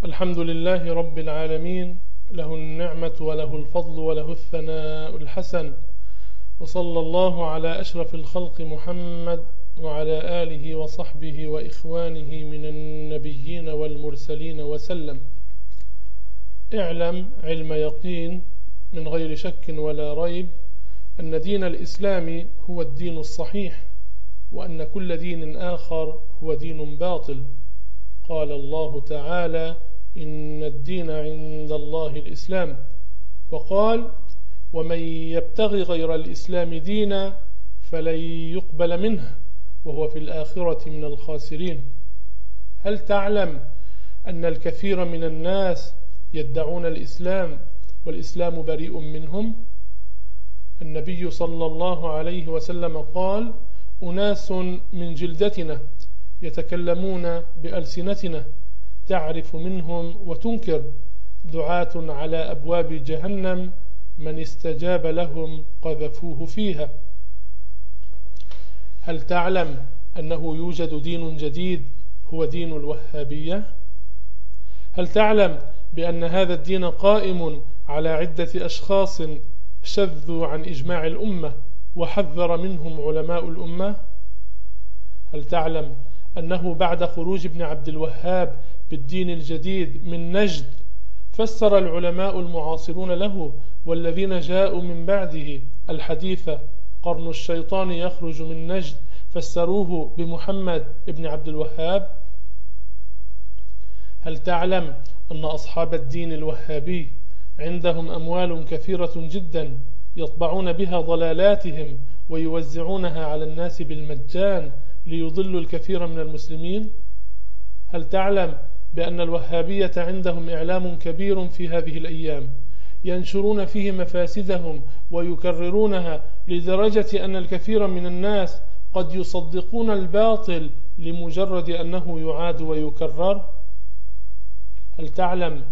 الحمد لله رب العالمين، له النعمة وله الفضل وله الثناء الحسن، وصلى الله على أشرف الخلق محمد وعلى آله وصحبه وإخوانه من النبيين والمرسلين وسلم. اعلم علم يقين من غير شك ولا ريب أن دين الإسلام هو الدين الصحيح، وأن كل دين آخر هو دين باطل. قال الله تعالى: إن الدين عند الله الإسلام. وقال: ومن يبتغي غير الإسلام دينا فلن يقبل منه وهو في الآخرة من الخاسرين. هل تعلم أن الكثير من الناس يدعون الإسلام والإسلام بريء منهم؟ النبي صلى الله عليه وسلم قال: أناس من جلدتنا يتكلمون بألسنتنا تعرف منهم وتنكر، دعاة على أبواب جهنم من استجاب لهم قذفوه فيها. هل تعلم أنه يوجد دين جديد هو دين الوهابية؟ هل تعلم بأن هذا الدين قائم على عدة أشخاص شذوا عن إجماع الأمة وحذر منهم علماء الأمة؟ هل تعلم أنه بعد خروج ابن عبد الوهاب بالدين الجديد من نجد فسر العلماء المعاصرون له والذين جاءوا من بعده الحديث قرن الشيطان يخرج من نجد فسروه بمحمد ابن عبد الوهاب؟ هل تعلم أن أصحاب الدين الوهابي عندهم أموال كثيرة جدا يطبعون بها ضلالاتهم ويوزعونها على الناس بالمجان ليضلوا الكثير من المسلمين؟ هل تعلم بأن الوهابية عندهم إعلام كبير في هذه الأيام ينشرون فيه مفاسدهم ويكررونها لدرجة أن الكثير من الناس قد يصدقون الباطل لمجرد أنه يعاد ويكرر؟ هل تعلم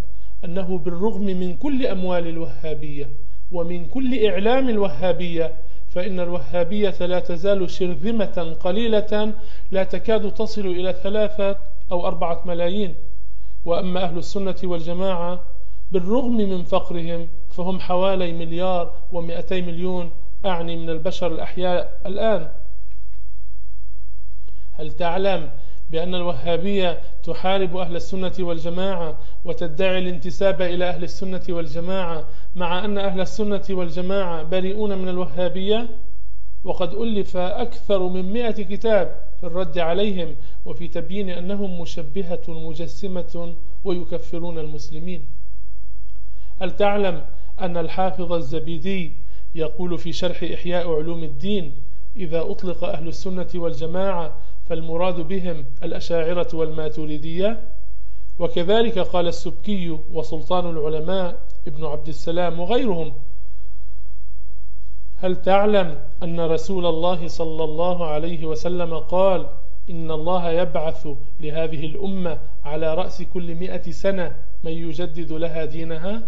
أنه بالرغم من كل أموال الوهابية ومن كل إعلام الوهابية فإن الوهابية لا تزال شرذمة قليلة لا تكاد تصل إلى 3 أو 4 ملايين، وأما أهل السنة والجماعة بالرغم من فقرهم فهم حوالي 1,200,000,000 أعني من البشر الأحياء الآن. هل تعلم بأن الوهابية تحارب أهل السنة والجماعة وتدعي الانتساب إلى أهل السنة والجماعة مع أن أهل السنة والجماعة بريئون من الوهابية؟ وقد ألف أكثر من 100 كتاب في الرد عليهم وفي تبيين أنهم مشبهة مجسمة ويكفرون المسلمين. هل تعلم أن الحافظ الزبيدي يقول في شرح إحياء علوم الدين: إذا أطلق أهل السنة والجماعة فالمراد بهم الأشاعرة والماتريدية؟ وكذلك قال السبكي وسلطان العلماء ابن عبد السلام وغيرهم. هل تعلم أن رسول الله صلى الله عليه وسلم قال: إن الله يبعث لهذه الأمة على رأس كل 100 سنة من يجدد لها دينها؟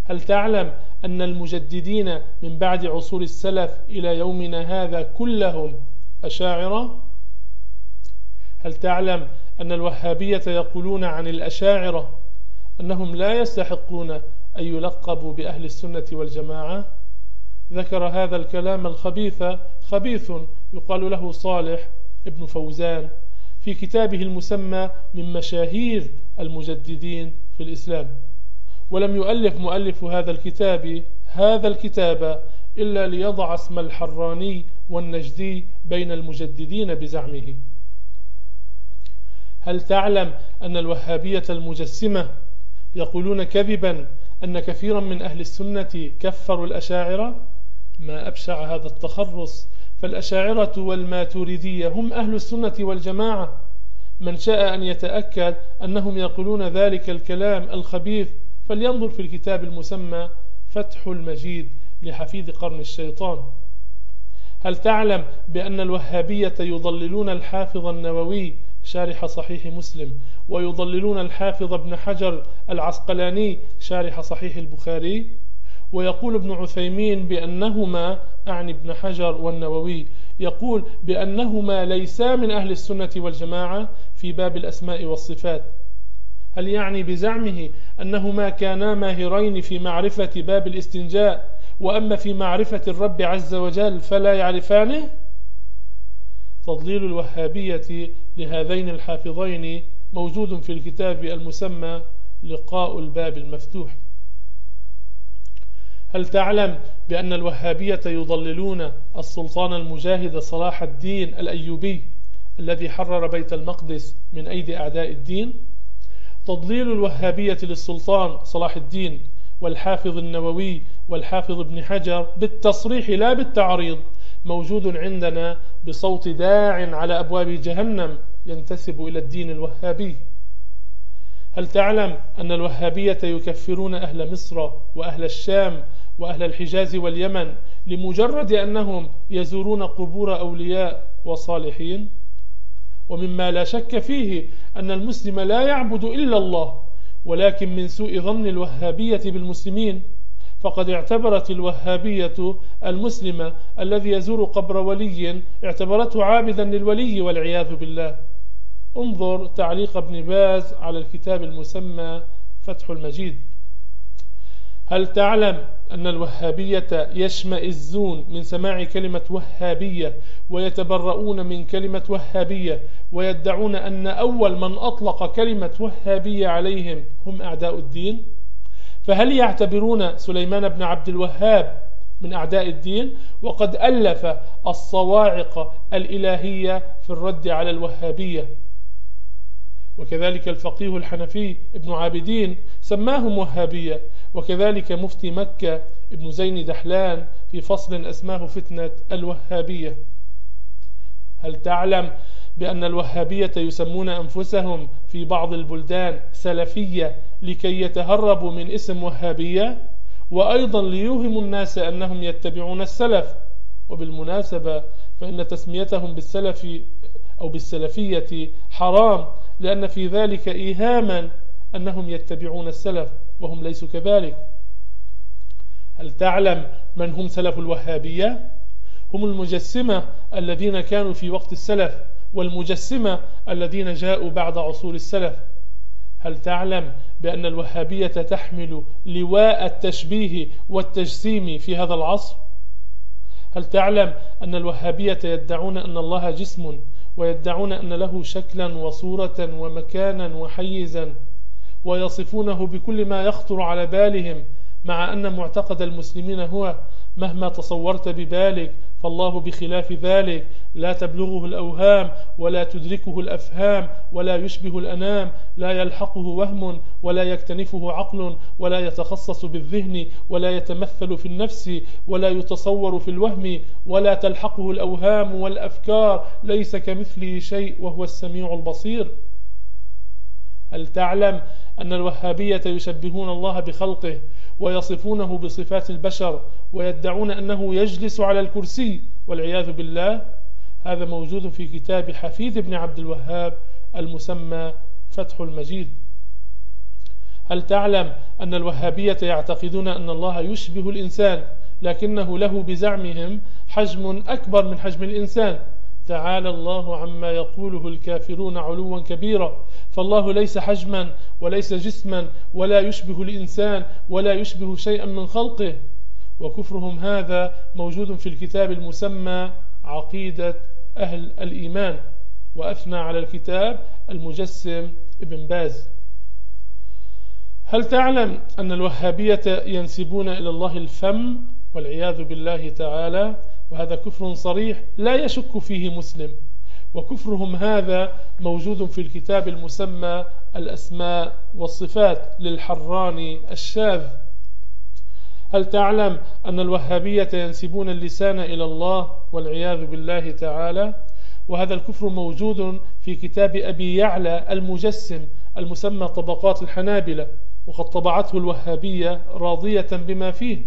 هل تعلم أن المجددين من بعد عصور السلف إلى يومنا هذا كلهم أشاعرة؟ هل تعلم أن الوهابية يقولون عن الأشاعرة أنهم لا يستحقون أن يلقبوا بأهل السنة والجماعة؟ ذكر هذا الكلام الخبيث خبيث يقال له صالح ابن فوزان في كتابه المسمى من مشاهير المجددين في الإسلام، ولم يؤلف مؤلف هذا الكتاب إلا ليضع اسم الحراني والنجدي بين المجددين بزعمه. هل تعلم أن الوهابية المجسمة يقولون كذبا أن كثيرا من أهل السنة كفروا الأشاعرة؟ ما أبشع هذا التخرص، فالأشاعرة والماتريدية هم أهل السنة والجماعة. من شاء أن يتأكد أنهم يقولون ذلك الكلام الخبيث فلينظر في الكتاب المسمى فتح المجيد لحفيد قرن الشيطان. هل تعلم بأن الوهابية يضللون الحافظ النووي شارح صحيح مسلم، ويضللون الحافظ ابن حجر العسقلاني شارح صحيح البخاري؟ ويقول ابن عثيمين بأنهما، أعني ابن حجر والنووي، يقول بأنهما ليسا من أهل السنة والجماعة في باب الأسماء والصفات. هل يعني بزعمه أنهما كانا ماهرين في معرفة باب الاستنجاء، وأما في معرفة الرب عز وجل فلا يعرفانه؟ تضليل الوهابية لهذين الحافظين موجود في الكتاب المسمى لقاء الباب المفتوح. هل تعلم بأن الوهابية يضللون السلطان المجاهد صلاح الدين الأيوبي الذي حرر بيت المقدس من أيدي أعداء الدين؟ تضليل الوهابية للسلطان صلاح الدين والحافظ النووي والحافظ ابن حجر بالتصريح لا بالتعريض موجود عندنا بصوت داع على أبواب جهنم ينتسب إلى الدين الوهابي. هل تعلم أن الوهابية يكفرون أهل مصر وأهل الشام وأهل الحجاز واليمن لمجرد أنهم يزورون قبور أولياء وصالحين؟ ومما لا شك فيه أن المسلم لا يعبد إلا الله، ولكن من سوء ظن الوهابية بالمسلمين فقد اعتبرت الوهابية المسلم الذي يزور قبر ولي اعتبرته عابدا للولي والعياذ بالله. انظر تعليق ابن باز على الكتاب المسمى فتح المجيد. هل تعلم أن الوهابية يشمئزون من سماع كلمة وهابية ويتبرؤون من كلمة وهابية، ويدعون أن أول من أطلق كلمة وهابية عليهم هم أعداء الدين؟ فهل يعتبرون سليمان بن عبد الوهاب من أعداء الدين وقد ألف الصواعق الإلهية في الرد على الوهابية؟ وكذلك الفقيه الحنفي ابن عابدين سماهم وهابية، وكذلك مفتي مكة ابن زين دحلان في فصل أسماه فتنة الوهابية. هل تعلم بأن الوهابية يسمون أنفسهم في بعض البلدان سلفية لكي يتهربوا من اسم وهابية، وأيضا ليوهموا الناس أنهم يتبعون السلف؟ وبالمناسبة فإن تسميتهم بالسلف أو بالسلفية حرام، لأن في ذلك إيهاما أنهم يتبعون السلف وهم ليسوا كذلك. هل تعلم من هم سلف الوهابية؟ هم المجسمة الذين كانوا في وقت السلف، والمجسمة الذين جاءوا بعد عصور السلف. هل تعلم بأن الوهابية تحمل لواء التشبيه والتجسيم في هذا العصر؟ هل تعلم أن الوهابية يدعون أن الله جسم، ويدعون أن له شكلا وصورة ومكانا وحيزا، ويصفونه بكل ما يخطر على بالهم، مع أن معتقد المسلمين هو مهما تصورت ببالك فالله بخلاف ذلك، لا تبلغه الأوهام ولا تدركه الأفهام ولا يشبه الأنام، لا يلحقه وهم ولا يكتنفه عقل ولا يتخصص بالذهن ولا يتمثل في النفس ولا يتصور في الوهم ولا تلحقه الأوهام والأفكار، ليس كمثله شيء وهو السميع البصير. هل تعلم أن الوهابية يشبهون الله بخلقه ويصفونه بصفات البشر، ويدعون أنه يجلس على الكرسي والعياذ بالله؟ هذا موجود في كتاب حفيد بن عبد الوهاب المسمى فتح المجيد. هل تعلم أن الوهابية يعتقدون أن الله يشبه الإنسان، لكنه له بزعمهم حجم أكبر من حجم الإنسان؟ تعالى الله عما يقوله الكافرون علوا كبيرا. فالله ليس حجما وليس جسما ولا يشبه الإنسان ولا يشبه شيئا من خلقه. وكفرهم هذا موجود في الكتاب المسمى عقيدة أهل الإيمان، وأثنى على الكتاب المجسم ابن باز. هل تعلم أن الوهابية ينسبون إلى الله الفم والعياذ بالله تعالى؟ وهذا كفر صريح لا يشك فيه مسلم، وكفرهم هذا موجود في الكتاب المسمى الأسماء والصفات للحراني الشاذ. هل تعلم أن الوهابية ينسبون اللسان إلى الله والعياذ بالله تعالى؟ وهذا الكفر موجود في كتاب أبي يعلى المجسم المسمى طبقات الحنابلة، وقد طبعته الوهابية راضية بما فيه.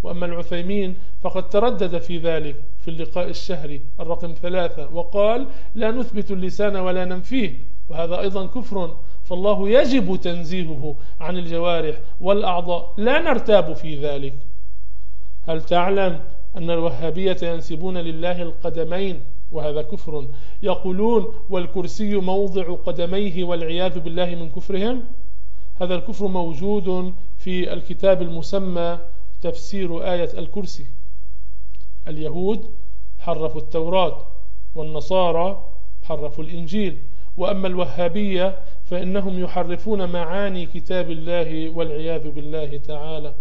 وأما العثيمين فقد تردد في ذلك في اللقاء الشهري الرقم 3 وقال: لا نثبت اللسان ولا ننفيه، وهذا أيضا كفر، فالله يجب تنزيهه عن الجوارح والأعضاء، لا نرتاب في ذلك. هل تعلم أن الوهابية ينسبون لله القدمين وهذا كفر. يقولون والكرسي موضع قدميه والعياذ بالله من كفرهم. هذا الكفر موجود في الكتاب المسمى تفسير آية الكرسي. اليهود حرفوا التوراة والنصارى حرفوا الإنجيل، وأما الوهابية فإنهم يحرفون معاني كتاب الله والعياذ بالله تعالى.